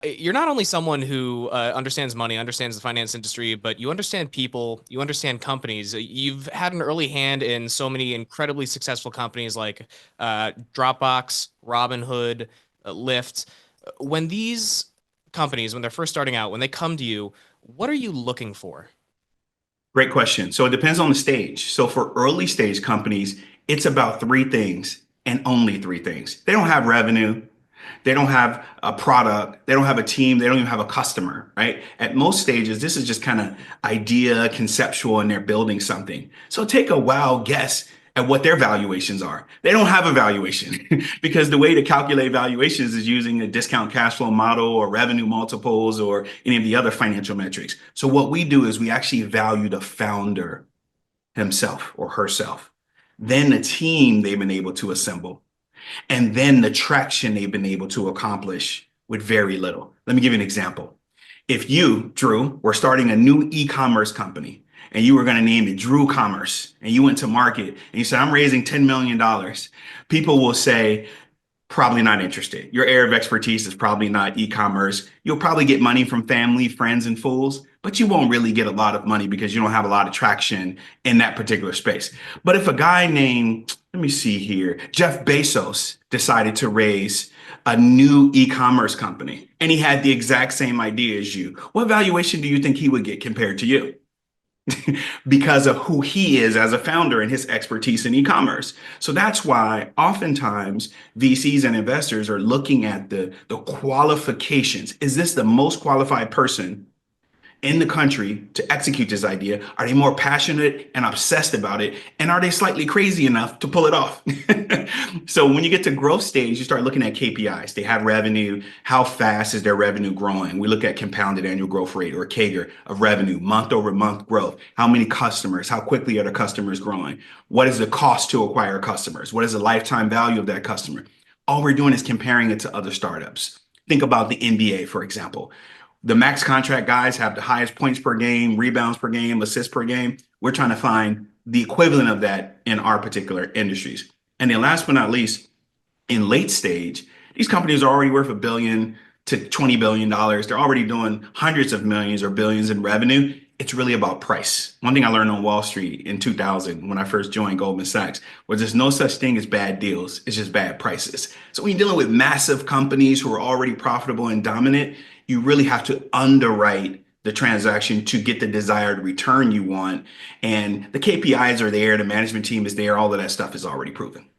You're not only someone who understands money, understands the finance industry, but you understand people, you understand companies. You've had an early hand in so many incredibly successful companies like Dropbox, Robinhood, Lyft. When these companies, when they're first starting out, when they come to you, what are you looking for? Great question. So it depends on the stage. So for early stage companies, it's about three things and only three things. They don't have revenue. They don't have a product. They don't have a team. They don't even have a customer, right? At most stages, this is just kind of idea, conceptual, and they're building something. So take a wild guess at what their valuations are. They don't have a valuation because the way to calculate valuations is using a discount cash flow model or revenue multiples or any of the other financial metrics. So what we do is we actually value the founder himself or herself, then the team they've been able to assemble, and then the traction they've been able to accomplish with very little. Let me give you an example. If you, Drew, were starting a new e-commerce company and you were going to name it Drew Commerce and you went to market and you said, I'm raising $10 million, people will say, probably not interested. Your area of expertise is probably not e-commerce. You'll probably get money from family, friends, and fools, but you won't really get a lot of money because you don't have a lot of traction in that particular space. But if a guy named, let me see here, Jeff Bezos decided to raise a new e-commerce company and he had the exact same idea as you, what valuation do you think he would get compared to you? Because of who he is as a founder and his expertise in e-commerce. So that's why oftentimes VCs and investors are looking at the qualifications. Is this the most qualified person in the country to execute this idea? Are they more passionate and obsessed about it? And are they slightly crazy enough to pull it off? So when you get to growth stage, you start looking at KPIs. They have revenue. How fast is their revenue growing? We look at compounded annual growth rate or CAGR of revenue, month over month growth. How many customers? How quickly are the customers growing? What is the cost to acquire customers? What is the lifetime value of that customer? All we're doing is comparing it to other startups. Think about the NBA, for example. The max contract guys have the highest points per game, rebounds per game, assists per game. We're trying to find the equivalent of that in our particular industries. And then last but not least, in late stage, these companies are already worth $1 billion to $20 billion. They're already doing hundreds of millions or billions in revenue. It's really about price. One thing I learned on Wall Street in 2000 when I first joined Goldman Sachs was there's no such thing as bad deals. It's just bad prices. So when you're dealing with massive companies who are already profitable and dominant, you really have to underwrite the transaction to get the desired return you want. And the KPIs are there, the management team is there, all of that stuff is already proven.